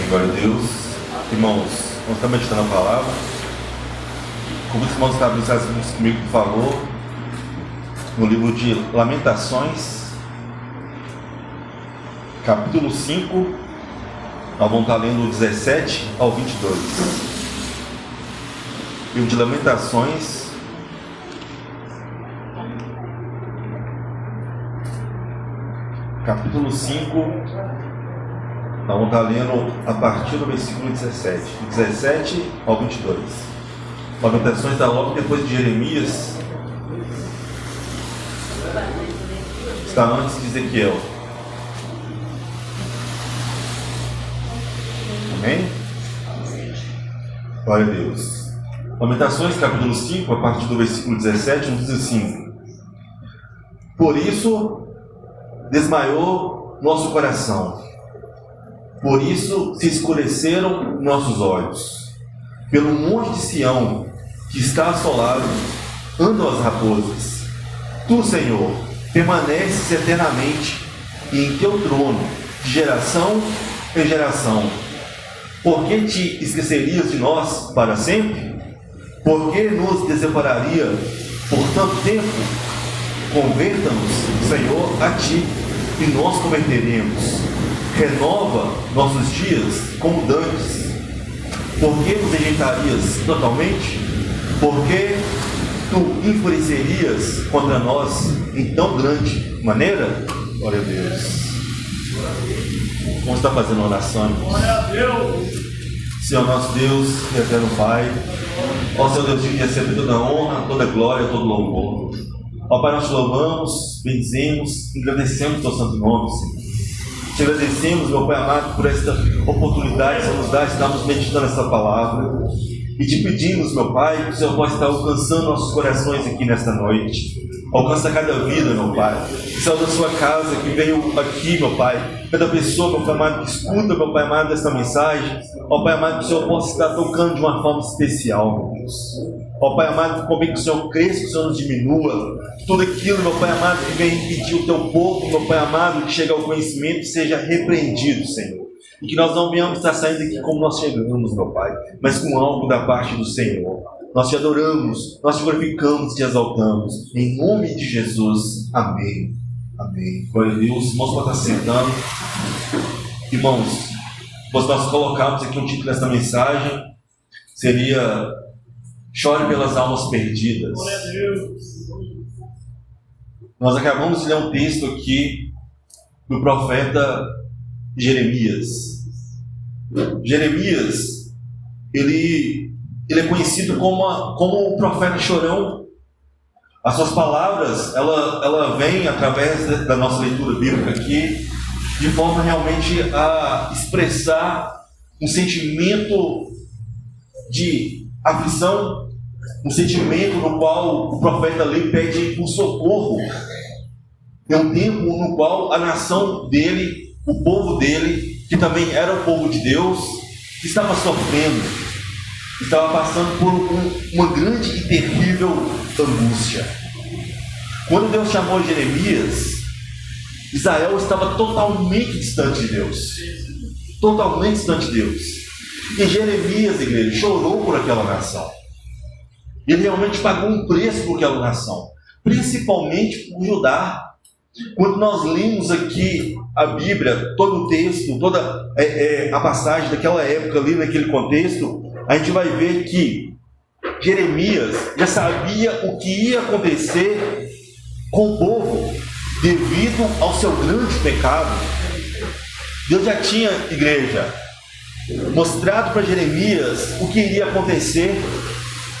Glória a Deus. Irmãos, nós estamos meditando a palavra. Como os irmãos estavam comigo que falou, no livro de Lamentações, capítulo 5, nós vamos estar lendo 17 ao 22. Livro de Lamentações, capítulo 5, nós vamos estar lendo a partir do versículo 17, 17 ao 22. Lamentações está logo depois de Jeremias, está antes de Ezequiel. Amém? Glória a Deus. Lamentações capítulo 5, a partir do versículo 17, nos diz assim: por isso desmaiou nosso coração, por isso se escureceram nossos olhos. Pelo monte de Sião, que está assolado, andam as raposas. Tu, Senhor, permaneces eternamente, e em teu trono, de geração em geração. Por que te esquecerias de nós para sempre? Por que nos desempararia por tanto tempo? Converta-nos, Senhor, a ti, e nós converteremos. Renova nossos dias como dantes. Por que nos rejeitarias totalmente? Por que tu enfurecerias contra nós em tão grande maneira? Glória a Deus. Vamos estar fazendo oração. Glória a Deus. Senhor nosso Deus, eterno Pai, ó Senhor Deus, que recebe toda honra, toda glória, todo louvor. Ó Pai, nós te louvamos, bendizemos, agradecemos o teu santo nome, Senhor. Te agradecemos, meu Pai amado, por esta oportunidade que você nos dá de estarmos meditando essa palavra. E te pedimos, meu Pai, que o Senhor possa estar alcançando nossos corações aqui nesta noite. Alcança cada vida, meu Pai. Senhor, da sua casa que veio aqui, meu Pai. Cada pessoa, meu Pai amado, que escuta, meu Pai amado, esta mensagem. Ó Pai amado, que o Senhor possa estar tocando de uma forma especial, meu Deus. Ó Pai amado, convém que o Senhor cresça, que o Senhor nos diminua. Tudo aquilo, meu Pai amado, que vem impedir o teu povo, meu Pai amado, que chega ao conhecimento, seja repreendido, Senhor. E que nós não venhamos estar saindo aqui como nós chegamos, meu Pai, mas com algo da parte do Senhor. Nós te adoramos, nós te glorificamos, te exaltamos. Em nome de Jesus. Amém. Amém. Glória a Deus. Irmãos, podem estar sentando. Irmãos, nós colocamos aqui um título desta mensagem. Seria: chore pelas almas perdidas. Glória a Deus. Nós acabamos de ler um texto aqui do profeta Jeremias. Jeremias, ele é conhecido como o profeta chorão. As suas palavras, ela vem através da nossa leitura bíblica aqui, de forma realmente a expressar um sentimento de aflição, um sentimento no qual o profeta ali pede um socorro. É um tempo no qual a nação dele, o povo dele, que também era o povo de Deus, estava sofrendo, estava passando por uma grande e terrível angústia. Quando Deus chamou Jeremias, Israel estava totalmente distante de Deus. Totalmente distante de Deus. E Jeremias, igreja, chorou por aquela nação. Ele realmente pagou um preço por aquela nação, principalmente por Judá. Quando nós lemos aqui a Bíblia, todo o texto, toda a passagem daquela época ali, naquele contexto, a gente vai ver que Jeremias já sabia o que ia acontecer com o povo devido ao seu grande pecado. Deus já tinha, igreja, mostrado para Jeremias o que iria acontecer.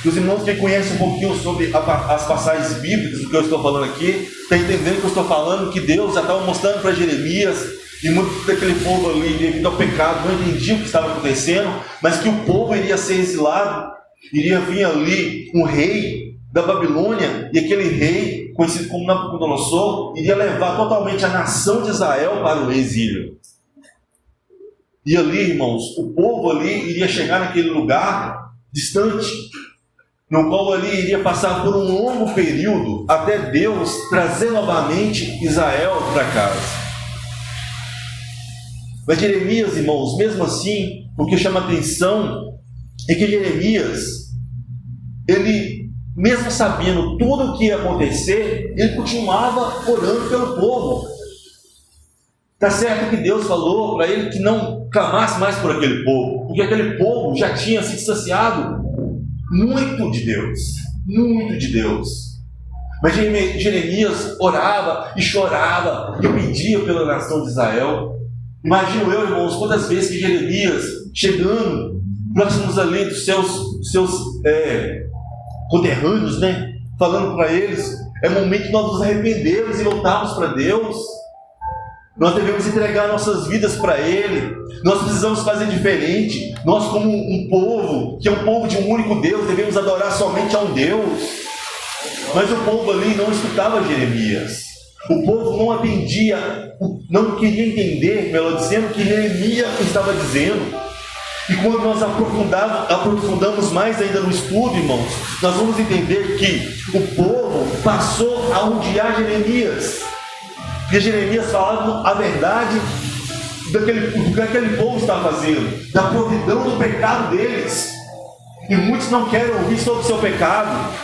Os irmãos que conhecem um pouquinho sobre as passagens bíblicas do que eu estou falando aqui, estão entendendo que eu estou falando que Deus já estava mostrando para Jeremias, e muito daquele povo ali, devido ao pecado, não entendia o que estava acontecendo, mas que o povo iria ser exilado, iria vir ali um rei da Babilônia, e aquele rei, conhecido como Nabucodonosor, iria levar totalmente a nação de Israel para o exílio. E ali, irmãos, o povo ali iria chegar naquele lugar distante, no qual ele iria passar por um longo período até Deus trazer novamente Israel para casa. Mas Jeremias, irmãos, mesmo assim, o que chama atenção é que Jeremias, ele, mesmo sabendo tudo o que ia acontecer, ele continuava orando pelo povo. Está certo que Deus falou para ele que não clamasse mais por aquele povo, porque aquele povo já tinha se distanciado muito de Deus, muito de Deus. Mas Jeremias orava e chorava e pedia pela nação de Israel. Imagino eu, irmãos, quantas vezes que Jeremias, chegando próximos ali dos seus conterrâneos, né, falando para eles, é momento de nós nos arrependermos e voltarmos para Deus. Nós devemos entregar nossas vidas para Ele. Nós precisamos fazer diferente. Nós, como um povo, que é um povo de um único Deus, devemos adorar somente a um Deus. Mas o povo ali não escutava Jeremias. O povo não atendia, não queria entender, melhor dizendo, o que Jeremias estava dizendo. E quando nós aprofundamos mais ainda no estudo, irmãos, nós vamos entender que o povo passou a odiar Jeremias. Porque Jeremias falava a verdade do que aquele povo estava fazendo, da providão do pecado deles. E muitos não querem ouvir sobre o seu pecado.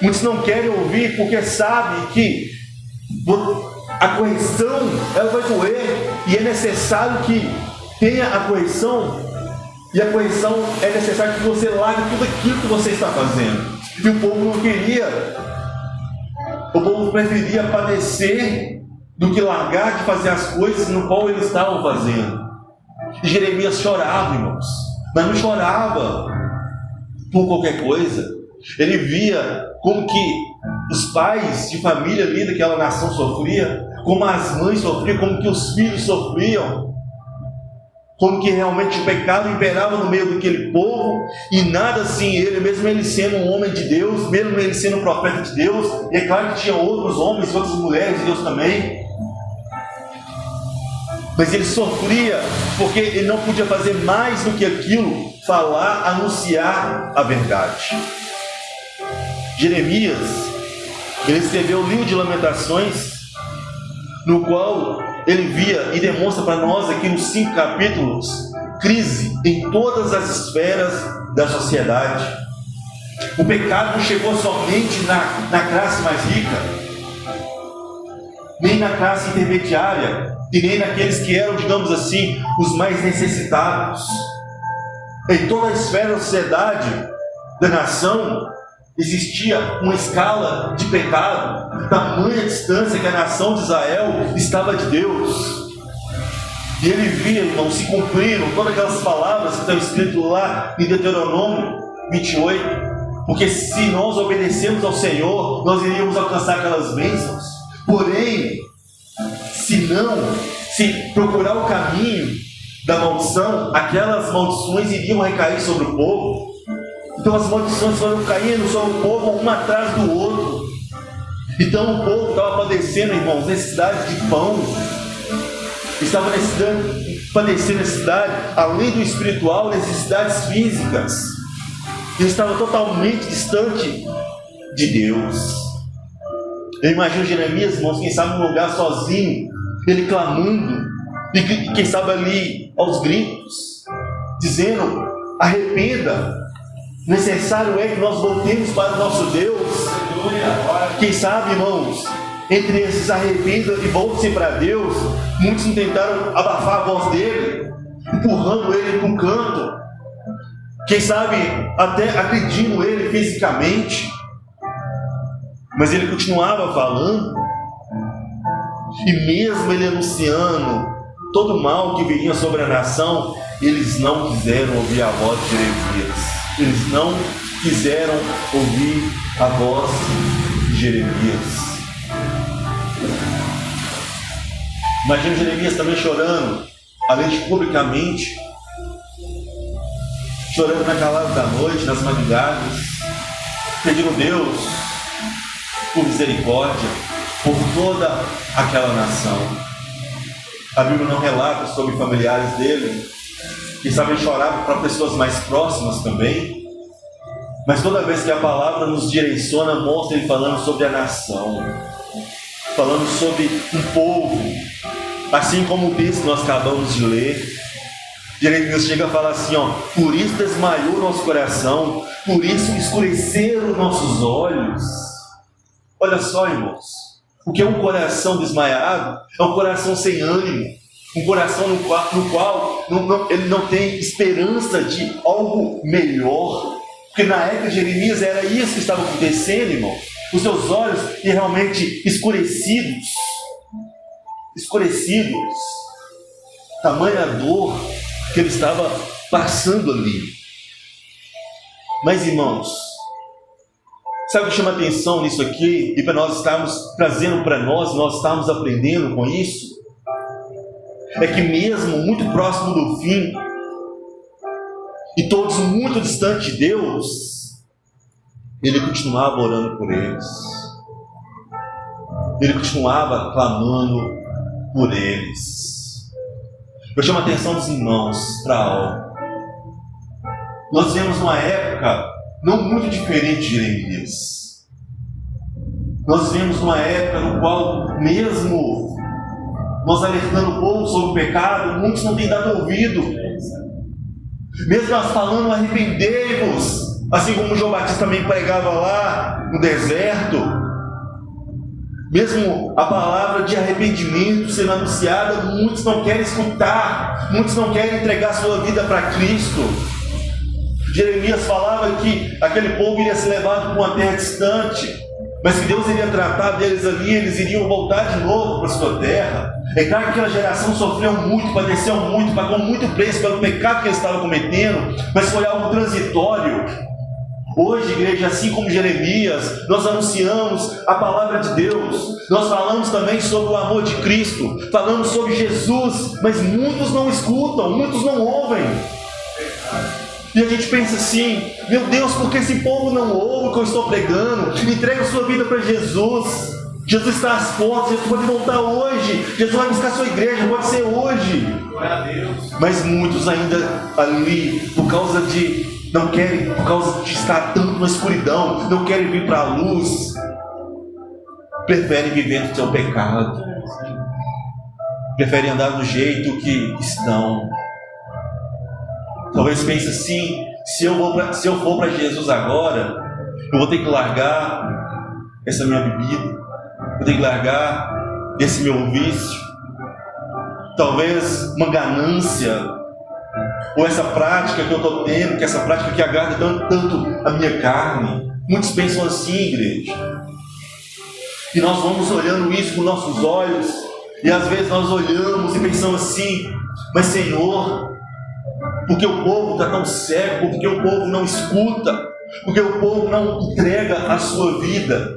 Muitos não querem ouvir porque sabem que a correção ela vai doer e é necessário que tenha a correção. E a correção é necessário que você largue tudo aquilo que você está fazendo. E o povo não queria. O povo preferia padecer do que largar de fazer as coisas no qual eles estavam fazendo. E Jeremias chorava, irmãos, mas não chorava por qualquer coisa. Ele via como que os pais de família ali daquela nação sofriam, como as mães sofriam, como que os filhos sofriam, como que realmente o pecado imperava no meio daquele povo, e nada assim, mesmo ele sendo um homem de Deus, mesmo ele sendo um profeta de Deus, e é claro que tinha outros homens, outras mulheres de Deus também, mas ele sofria porque ele não podia fazer mais do que aquilo, falar, anunciar a verdade. Jeremias, ele escreveu o livro de Lamentações, no qual ele via e demonstra para nós aqui nos 5 capítulos, crise em todas as esferas da sociedade. O pecado não chegou somente na classe mais rica, nem na classe intermediária, e nem naqueles que eram, digamos assim, os mais necessitados. Em toda a esfera da sociedade, da nação, existia uma escala de pecado, tamanha distância que a nação de Israel estava de Deus. E ele via, irmão, se cumpriram todas aquelas palavras que estão escritas lá em Deuteronômio 28, porque se nós obedecemos ao Senhor, nós iríamos alcançar aquelas bênçãos. Porém, se procurar o caminho da maldição, aquelas maldições iriam recair sobre o povo. Então as maldições foram caindo sobre o povo um atrás do outro. Então o povo estava padecendo, irmãos, necessidade de pão. Estava padecendo necessidade, além do espiritual, necessidades físicas. Ele estava totalmente distante de Deus. Eu imagino Jeremias, irmãos, quem sabe num lugar sozinho, ele clamando, e quem sabe ali aos gritos, dizendo: arrependa. Necessário é que nós voltemos para o nosso Deus. Quem sabe, irmãos, entre esses arrependa e volte-se para Deus, muitos não tentaram abafar a voz dele, empurrando ele para um canto. Quem sabe até agredindo ele fisicamente. Mas ele continuava falando. E mesmo ele anunciando todo o mal que viria sobre a nação, eles não quiseram ouvir a voz de Jeremias. Eles não quiseram ouvir a voz de Jeremias. Imagina Jeremias também chorando, além de publicamente, chorando na calada da noite, nas madrugadas, pedindo a Deus por misericórdia por toda aquela nação. A Bíblia não relata sobre familiares dele, que sabem chorar para pessoas mais próximas também, mas toda vez que a palavra nos direciona, mostra ele falando sobre a nação, falando sobre um povo Assim como o texto que nós acabamos de ler, Jeremias chega a falar assim, ó: por isso desmaiou nosso coração, por isso escureceram nossos olhos. Olha só, irmãos, o que é um coração desmaiado? É um coração sem ânimo, um coração no qual ele não tem esperança de algo melhor. Porque na época de Jeremias era isso que estava acontecendo, irmãos. Os seus olhos eram realmente escurecidos. Tamanha dor que ele estava passando ali. Mas, irmãos, sabe o que chama atenção nisso aqui? E para nós estarmos trazendo para nós estarmos aprendendo com isso? É que mesmo muito próximo do fim, e todos muito distantes de Deus, ele continuava orando por eles. Ele continuava clamando por eles. Eu chamo a atenção dos irmãos para algo. Nós vivemos uma época não muito diferente de Jeremias. Nós vivemos uma época no qual, mesmo nós alertando o povo sobre o pecado, muitos não têm dado ouvido. Mesmo nós falando arrependei-vos, assim como João Batista também pregava lá no deserto, mesmo a palavra de arrependimento sendo anunciada, muitos não querem escutar, muitos não querem entregar sua vida para Cristo. Jeremias falava que aquele povo iria ser levado para uma terra distante, mas que Deus iria tratar deles ali, eles iriam voltar de novo para a sua terra. É claro que aquela geração sofreu muito, padeceu muito, pagou muito preço pelo pecado que eles estavam cometendo, mas foi algo transitório. Hoje, igreja, assim como Jeremias, nós anunciamos a palavra de Deus, nós falamos também sobre o amor de Cristo, falamos sobre Jesus, mas muitos não escutam, muitos não ouvem. E a gente pensa assim: meu Deus, por que esse povo não ouve o que eu estou pregando? Entrega a sua vida para Jesus. Jesus está às portas, Jesus pode voltar hoje. Jesus vai buscar a sua igreja, pode ser hoje. Glória a Deus. Mas muitos ainda ali, por causa de não querem, por causa de estar tanto na escuridão, não querem vir para a luz, preferem viver no seu pecado, preferem andar do jeito que estão. Talvez pense assim: se eu for para Jesus agora, eu vou ter que largar essa minha bebida, vou ter que largar esse meu vício, talvez uma ganância, ou essa prática que eu estou tendo, que essa prática que agrada tanto a minha carne. Muitos pensam assim, igreja, e nós vamos olhando isso com nossos olhos, e às vezes nós olhamos e pensamos assim: mas Senhor, porque o povo está tão cego, porque o povo não escuta, porque o povo não entrega a sua vida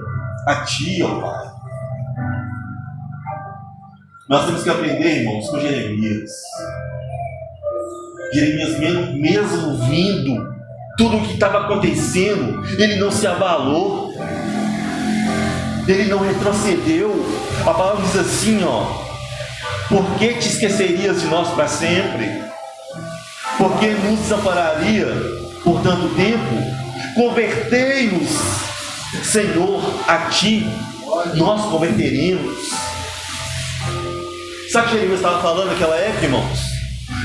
a Ti, ó Pai. Nós temos que aprender, irmãos, com Jeremias. Jeremias, mesmo vindo tudo o que estava acontecendo, ele não se abalou, ele não retrocedeu. A palavra diz assim, ó: por que te esquecerias de nós para sempre? Por que nos desampararia por tanto tempo? Convertei-nos, Senhor, a Ti, nós converteremos. Sabe o que Jeremias estava falando naquela época, irmãos?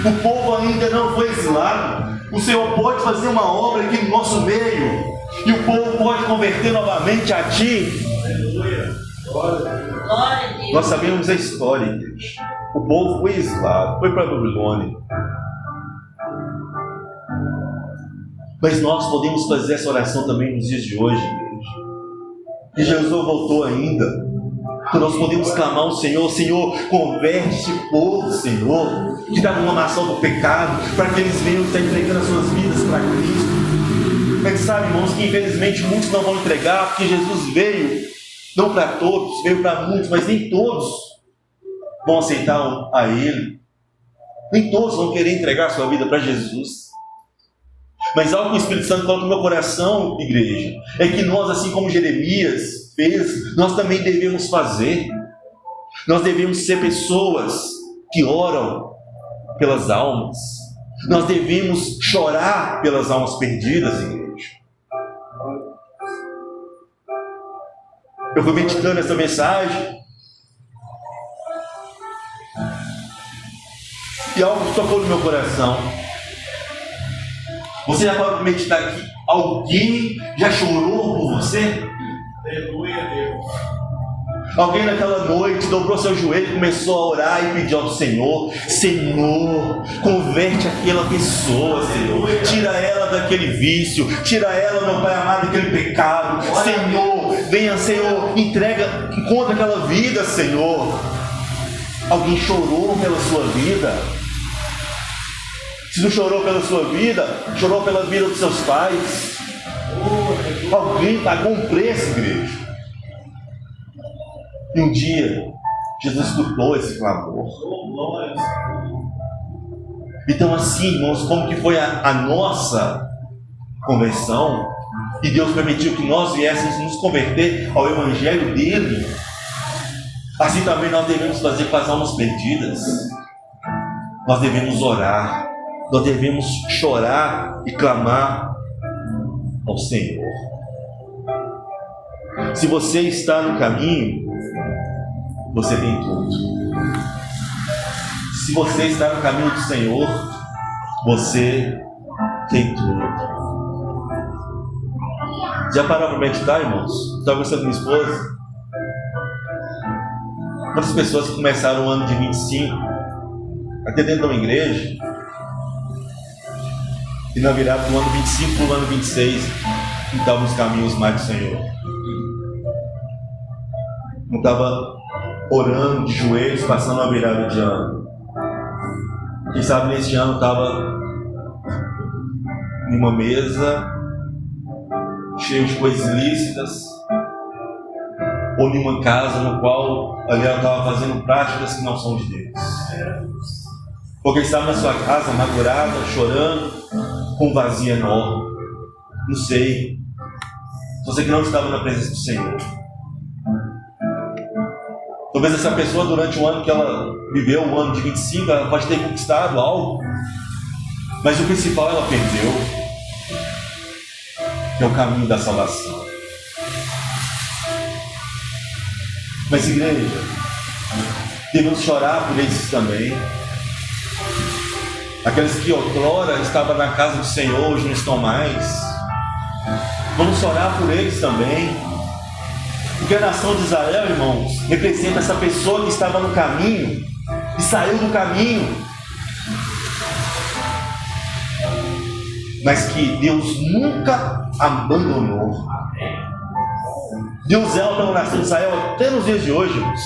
O povo ainda não foi exilado. O Senhor pode fazer uma obra aqui no nosso meio, e o povo pode converter novamente a Ti. Aleluia. Glória a Deus. Nós sabemos a história, igreja. O povo foi exilado, foi para a Babilônia. Mas nós podemos fazer essa oração também nos dias de hoje, igreja. E Jesus não voltou ainda. Então nós podemos clamar ao Senhor: Senhor, converte esse povo, Senhor, que está numa nação do pecado, para que eles venham estar entregando as suas vidas para Cristo. Mas sabe, irmãos, que infelizmente muitos não vão entregar, porque Jesus veio, não para todos, veio para muitos, mas nem todos vão aceitar a Ele. Nem todos vão querer entregar a sua vida para Jesus. Mas algo que o Espírito Santo coloca no meu coração, igreja, é que nós, assim como Jeremias fez, nós também devemos fazer. Nós devemos ser pessoas que oram pelas almas. Nós devemos chorar pelas almas perdidas, igreja. Eu fui meditando essa mensagem E algo que tocou no meu coração. Você já pode meditar que alguém já chorou por você? Aleluia, Deus. Alguém naquela noite dobrou seu joelho e começou a orar e pediu ao Senhor: Senhor, converte aquela pessoa, Senhor. Tira ela daquele vício. Tira ela, meu Pai amado, daquele pecado. Senhor, venha, Senhor, encontra aquela vida, Senhor. Alguém chorou pela sua vida? Se não chorou pela sua vida, chorou pela vida dos seus pais. Alguém pagou um preço, igreja. E um dia, Jesus escutou esse clamor. Então assim, irmãos, como que foi a nossa conversão, e Deus permitiu que nós viéssemos nos converter ao Evangelho dele, assim também nós devemos fazer com as almas perdidas. Nós devemos orar, nós devemos chorar e clamar ao Senhor. Se você está no caminho, você tem tudo. Se você está no caminho do Senhor, você tem tudo. Já parou para meditar, irmãos? Estava conversando com minha esposa. Quantas pessoas que começaram o ano de 25 até dentro de uma igreja, e na virada do ano 25 para o ano 26 não estavam nos caminhos mais do Senhor, não estava orando de joelhos, passando a virada de ano. Quem sabe neste ano estava em uma mesa cheia de coisas ilícitas, ou em uma casa no qual ali ela estava fazendo práticas que não são de Deus. Ou quem sabe na sua casa, amargurada, chorando, com um vazio enorme. Não sei. Só sei que não estava na presença do Senhor. Talvez essa pessoa, durante o ano que ela viveu, o ano de 25, ela pode ter conquistado algo, mas o principal ela perdeu, que é o caminho da salvação. Mas, igreja, devemos chorar por eles também. Aqueles que outrora estavam na casa do Senhor, hoje não estão mais. Vamos orar por eles também. Porque a nação de Israel, irmãos, representa essa pessoa que estava no caminho e saiu do caminho, mas que Deus nunca abandonou. Deus zela pela nação de Israel até nos dias de hoje, irmãos.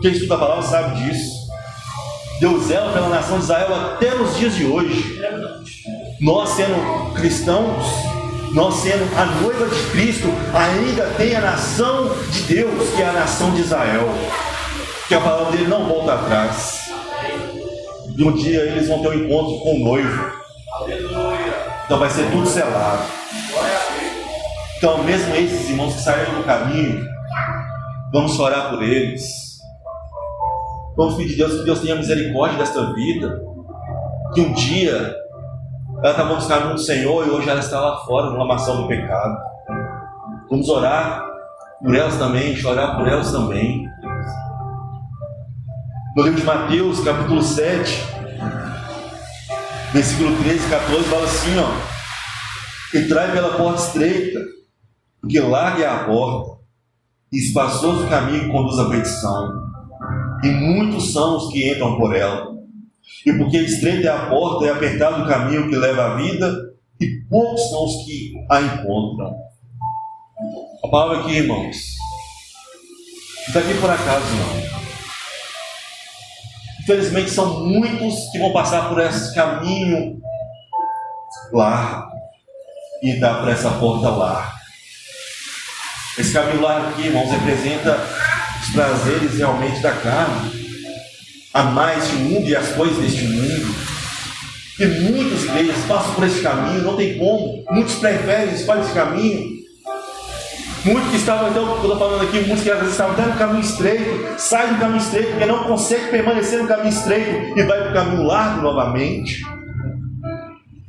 Quem estuda a palavra sabe disso. Deus zela pela nação de Israel até nos dias de hoje. Nós, sendo cristãos, nós sendo a noiva de Cristo, ainda tem a nação de Deus, que é a nação de Israel, que a palavra dele não volta atrás. E um dia eles vão ter um encontro com o noivo. Então vai ser tudo selado. Então, mesmo esses irmãos que saíram do caminho, vamos orar por eles. Vamos pedir a Deus que Deus tenha misericórdia desta vida, que um dia ela estava nos caminhos do Senhor e hoje ela está lá fora, numa maçã do pecado. Vamos orar por elas também, chorar por elas também. No livro de Mateus, capítulo 7, versículo 13 e 14, fala assim, entrai pela porta estreita, porque larga é a porta, e espaçoso o caminho que conduz à perdição, e muitos são os que entram por ela. E porque estreita é a porta e apertado o caminho que leva à vida, e poucos são os que a encontram. A palavra aqui, irmãos, não está aqui por acaso, não. Infelizmente são muitos que vão passar por esse caminho largo e entrar por essa porta larga. Esse caminho largo aqui, irmãos, representa os prazeres realmente da carne, amar este mundo e as coisas deste mundo. E muitas igrejas passam por esse caminho, não tem como. Muitos preferem escolher esse caminho. Muitos que estavam, então, eu estou falando aqui, muitos que às vezes estavam até no caminho estreito, saem do caminho estreito porque não conseguem permanecer no caminho estreito e vai para o caminho largo novamente.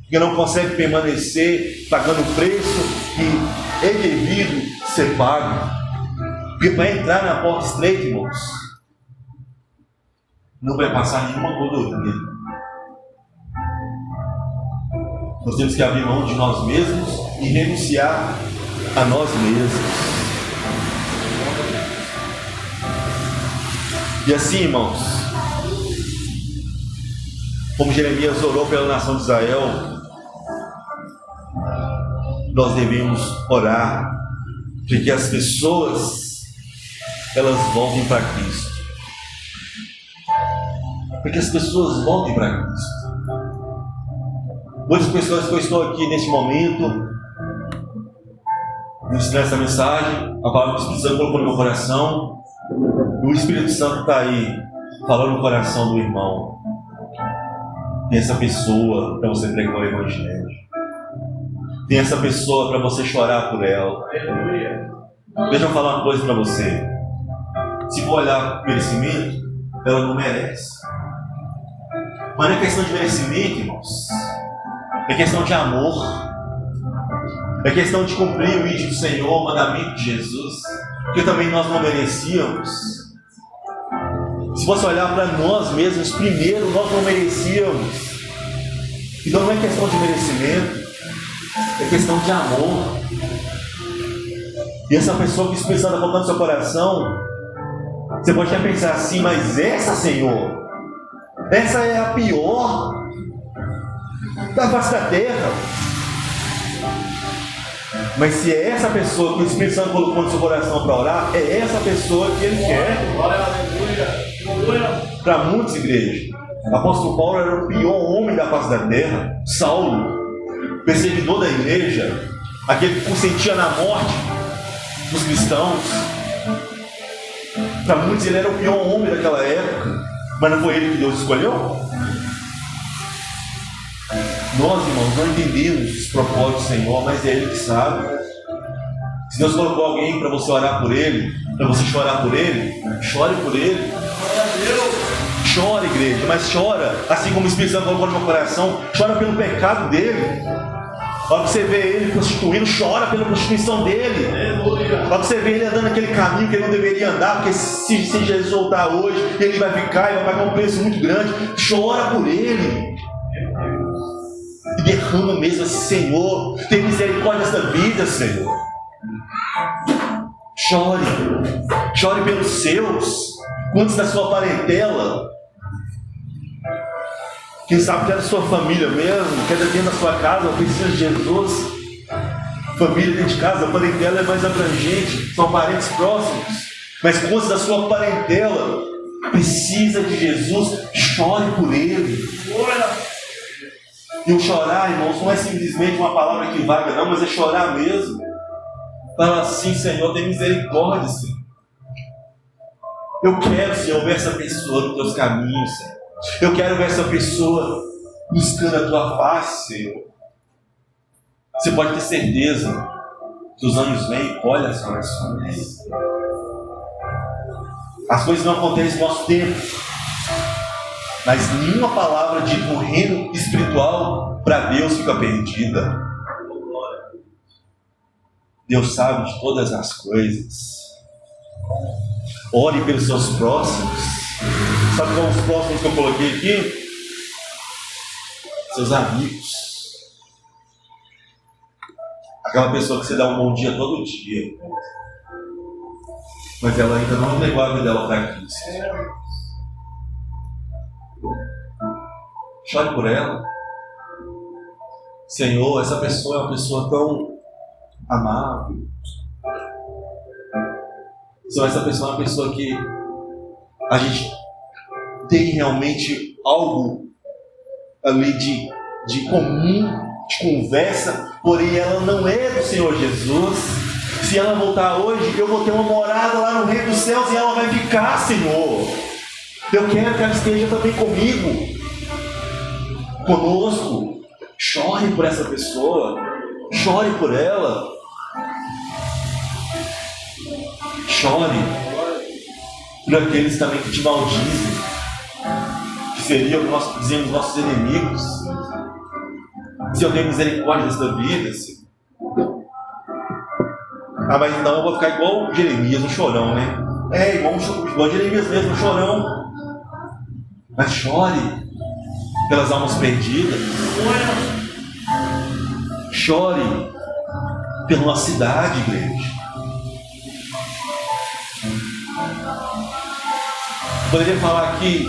Porque não consegue permanecer pagando o preço que é devido ser pago. Porque para entrar na porta estreita, irmãos, não vai passar nenhuma gordurinha. Nós temos que abrir mão de nós mesmos e renunciar a nós mesmos. E assim, irmãos, como Jeremias orou pela nação de Israel, nós devemos orar para que as pessoas elas voltem para Cristo. Para que as pessoas voltem para Cristo. Muitas pessoas que eu estou aqui neste momento, ministrando essa mensagem, a palavra do Espírito Santo colocou no meu coração, e o Espírito Santo está aí, falando no coração do irmão. Tem essa pessoa para você pregar o Evangelho. Tem essa pessoa para você chorar por ela. Deixa eu falar uma coisa para você. Se for olhar o merecimento, ela não merece. Mas não é questão de merecimento, irmãos. É questão de amor. É questão de cumprir o ídolo do Senhor, o mandamento de Jesus, que também nós não merecíamos. Se fosse olhar para nós mesmos, primeiro nós não merecíamos. Então não é questão de merecimento, é questão de amor. E essa pessoa que o Espírito Santo está colocando no seu coração, você pode até pensar assim, mas essa, Senhor, essa é a pior da face da terra. Mas se é essa pessoa que o Espírito Santo colocou no seu coração para orar, é essa pessoa que Ele quer. Para muitas igrejas, o apóstolo Paulo era o pior homem da face da terra. Saulo, perseguidor da igreja, aquele que consentia na morte dos cristãos. Para muitos ele era o pior homem daquela época, mas não foi ele que Deus escolheu? Nós, irmãos, não entendemos os propósitos do Senhor, mas é Ele que sabe. Se Deus colocou alguém para você orar por ele, para você chorar por ele, chore por ele. Chora, igreja, mas chora, assim como o Espírito Santo colocou no meu coração, chora pelo pecado dele. Olha que você vê ele prostituindo, chora pela prostituição dele. Olha que você vê ele andando naquele caminho que ele não deveria andar, porque se Jesus voltar hoje, ele vai ficar e vai pagar um preço muito grande. Chora por ele. E derrama mesmo assim, Senhor, tem misericórdia dessa vida, Senhor. Chore pelos seus, quantos da sua parentela, quem sabe que é da sua família mesmo, que é dentro da sua casa, precisa de Jesus. Família dentro de casa, a parentela é mais abrangente, são parentes próximos, mas quantos da sua parentela precisa de Jesus, chore por ele. E o chorar, irmãos, não é simplesmente uma palavra que vaga, não, mas é chorar mesmo. Fala assim, Senhor, tem misericórdia, Senhor. Eu quero, Senhor, ver essa pessoa nos teus caminhos, Senhor. Eu quero ver essa pessoa buscando a tua face, Senhor. Você pode ter certeza que os anjos vêm e colhem as orações. As coisas não acontecem no nosso tempo, mas nenhuma palavra de um reino espiritual para Deus fica perdida. Deus sabe de todas as coisas. Ore pelos seus próximos. Sabe qual são os próximos que eu coloquei aqui? Seus amigos. Aquela pessoa que você dá um bom dia todo dia, mas ela ainda não entregou a vida dela para Cristo. Chore por ela. Senhor, essa pessoa é uma pessoa tão amável. Senhor, essa pessoa é uma pessoa que a gente tem realmente algo ali de comum, de conversa, porém ela não é do Senhor Jesus. Se ela voltar hoje, eu vou ter uma morada lá no reino dos céus e ela vai ficar, Senhor. Eu quero que ela esteja também comigo, conosco. Chore por essa pessoa, chore por ela, chore por aqueles também que te maldizem, que seriam, nós dizemos, nossos inimigos. Senhor, tem misericórdia desta vida, Senhor. Ah, mas então eu vou ficar igual Jeremias, um chorão, né? Igual Jeremias mesmo, um chorão. Mas chore pelas almas perdidas. Chore pela nossa cidade, igreja. Poderia falar aqui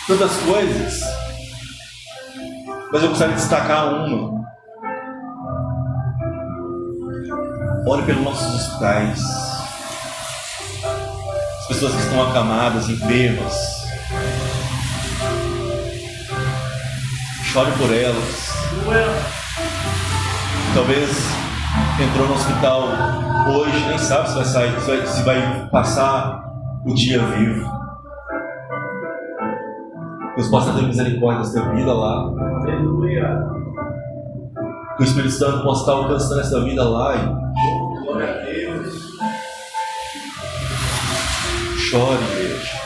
tantas coisas, mas eu gostaria de destacar uma. Ore pelos nossos hospitais, as pessoas que estão acamadas, enfermas. Chore por elas. Talvez entrou no hospital hoje, nem sabe se vai sair, se vai passar o dia vivo. Deus possa ter misericórdia da sua vida lá. Aleluia. Que o Espírito Santo possa estar alcançando essa vida lá. Glória a Deus. Chore, igreja,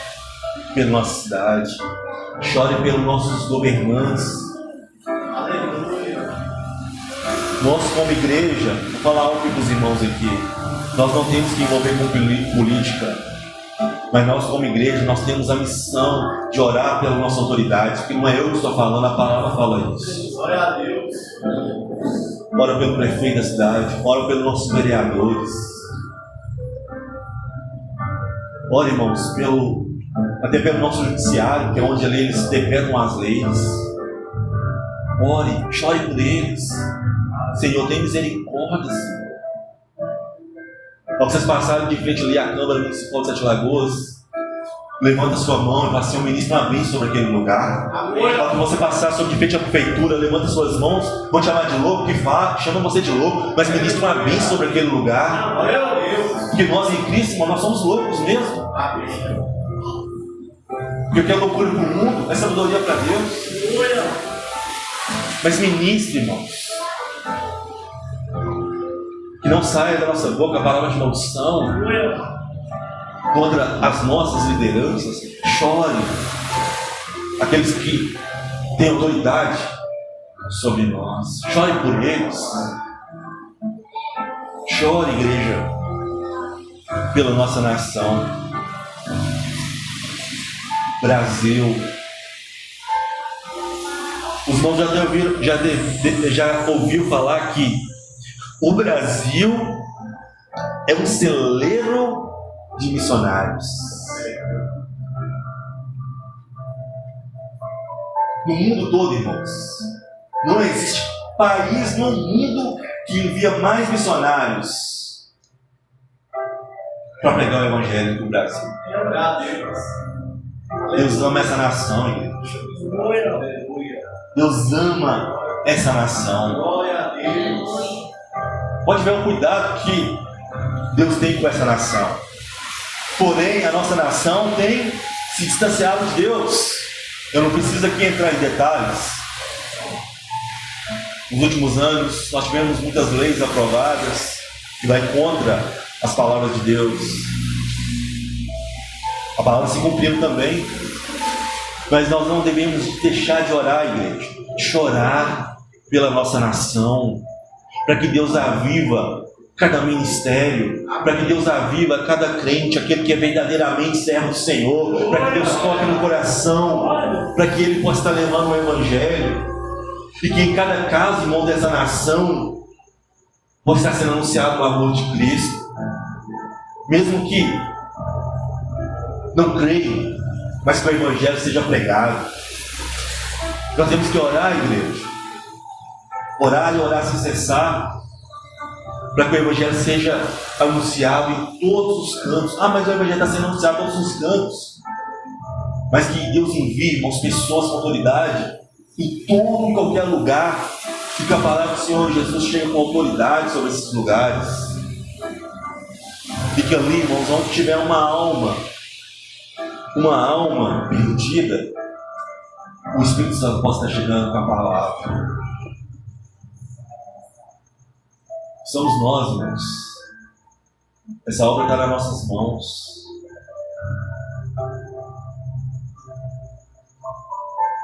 pela nossa cidade. Chore pelos nossos governantes. Aleluia. Nós, como igreja, vou falar algo para os irmãos aqui. Nós não temos que envolver com política. Mas nós, como igreja, nós temos a missão de orar pela nossa autoridade, porque não é eu que estou falando, a palavra fala isso. Glória a Deus. Ora pelo prefeito da cidade, ora pelos nossos vereadores. Ora, irmãos, até pelo nosso judiciário, que é onde ali eles decretam as leis. Ore, chore por eles. Senhor, tem misericórdia, Senhor. Ao vocês passarem de frente ali à Câmara Municipal de Sete Lagoas, levanta sua mão e fala assim: eu ministro uma bênção sobre aquele lugar. Quando você passar sobre de frente à prefeitura, levanta suas mãos, vão te chamar de louco, que fala, chama você de louco, mas ministra uma bênção sobre aquele lugar. Glória a Deus. Porque nós em Cristo, irmão, nós somos loucos mesmo. Porque o que é loucura para o mundo é sabedoria para Deus. Mas ministre, irmãos. Que não saia da nossa boca a palavra de maldição contra as nossas lideranças. Chore aqueles que têm autoridade sobre nós. Chore por eles. Chore, igreja, pela nossa nação. Brasil. Os irmãos já ouviram falar que o Brasil é um celeiro de missionários. No mundo todo, irmãos, não existe país no mundo que envia mais missionários para pregar o Evangelho do Brasil. Glória a Deus. Deus ama essa nação, igreja. Aleluia. Deus ama essa nação. Glória a Deus. Pode ver o cuidado que Deus tem com essa nação. Porém, a nossa nação tem se distanciado de Deus. Eu não preciso aqui entrar em detalhes. Nos últimos anos, nós tivemos muitas leis aprovadas que vai contra as palavras de Deus. A palavra se cumpriu também. Mas nós não devemos deixar de orar, igreja. Chorar pela nossa nação. Para que Deus aviva cada ministério, para que Deus aviva cada crente, aquele que é verdadeiramente servo do Senhor, para que Deus toque no coração, para que ele possa estar levando o Evangelho, e que em cada casa, irmão, dessa nação, possa estar sendo anunciado o amor de Cristo, mesmo que não creiam, mas que o Evangelho seja pregado. Nós temos que orar, igreja. Orar e orar sem cessar, para que o Evangelho seja anunciado em todos os cantos. Ah, mas o Evangelho está sendo anunciado em todos os cantos. Mas que Deus envie, irmãos, pessoas com autoridade em todo e qualquer lugar, e que a palavra do Senhor Jesus chegue com autoridade sobre esses lugares. E que ali, irmãos, onde tiver uma alma perdida, o Espírito Santo possa estar chegando com a palavra. Somos nós, irmãos. Essa obra está nas nossas mãos.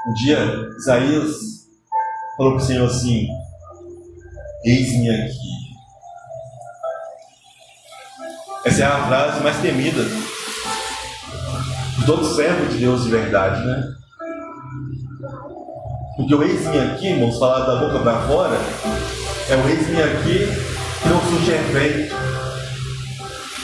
Um dia, Isaías falou para o Senhor assim: eis-me aqui. Essa é a frase mais temida todo servo de Deus de verdade, né? Porque o eis-me aqui, irmãos, falar da boca para fora, é o eis-me aqui que não surge efeito.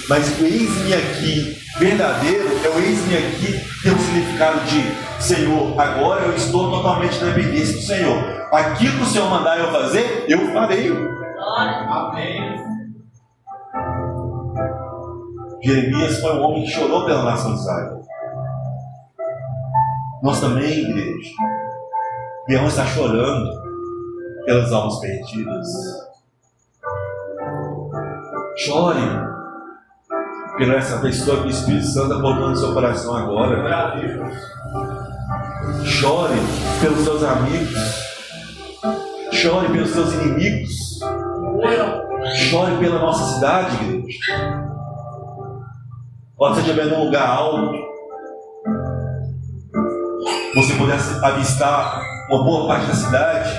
Mas o eis-me aqui verdadeiro é o eis-me aqui que tem o significado de Senhor, agora eu estou totalmente dependente do Senhor. Aquilo que o Senhor mandar eu fazer, eu farei. Amém. Jeremias foi um homem que chorou pela nação de Israel. Nós também, igreja, devemos estar chorando pelas almas perdidas. Chore pela essa pessoa que o Espírito Santo está colocando no seu coração agora. Glória a Deus. Chore pelos seus amigos. Chore pelos seus inimigos. Chore pela nossa cidade, igreja. Quando você estiver num lugar alto, você pudesse avistar uma boa parte da cidade,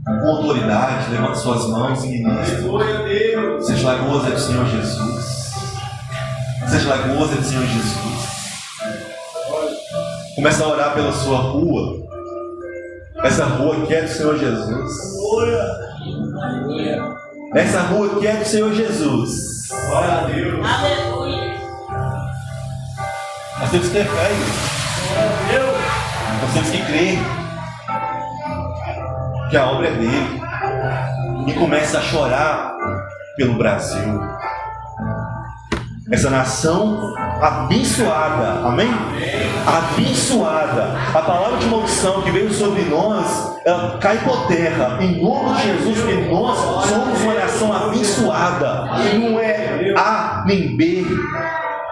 com autoridade, levante suas mãos e ministre. Glória a Deus. Seja lagoa do Senhor Jesus. Seja lagoa do Senhor Jesus. Começa a orar pela sua rua. Essa rua que é do Senhor Jesus. Essa rua que é do Senhor Jesus. Glória a Deus. Nós temos que ter fé. Glória a Deus. Nós temos que crer que a obra é dele. E começa a chorar pelo Brasil. Essa nação abençoada, amém? Abençoada. A palavra de maldição que veio sobre nós, ela cai por terra, em nome de Jesus, porque nós somos uma nação abençoada. Não é A nem B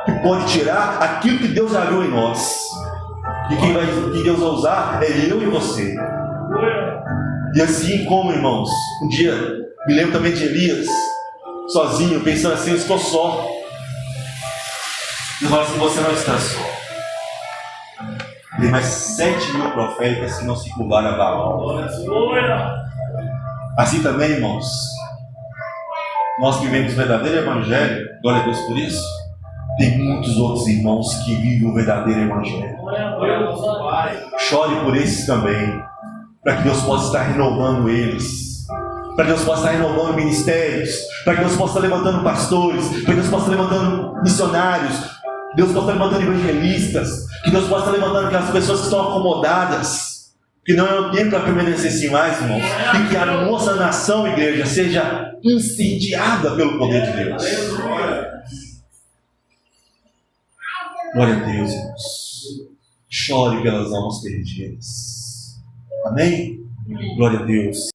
que pode tirar aquilo que Deus já viu em nós. E que Deus vai usar é eu e você. E assim como, irmãos, um dia me lembro também de Elias, sozinho, pensando assim, eu estou só. Deus fala assim, você não está só. Tem mais 7.000 profetas que não se curvaram a Baal. Assim também, irmãos, nós que vivemos o verdadeiro evangelho, glória a Deus por isso, tem muitos outros irmãos que vivem o verdadeiro evangelho. Chore por esses também, para que Deus possa estar renovando eles. Para que Deus possa estar renovando ministérios, para que Deus possa estar levantando pastores, para que Deus possa estar levantando missionários, que Deus possa estar levantando evangelistas, que Deus possa estar levantando aquelas pessoas que estão acomodadas, que não é o tempo para permanecer assim mais, irmãos, e que a nossa nação, igreja, seja incendiada pelo poder de Deus. Glória a Deus, irmãos. Chore pelas almas perdidas. Amém? Glória a Deus.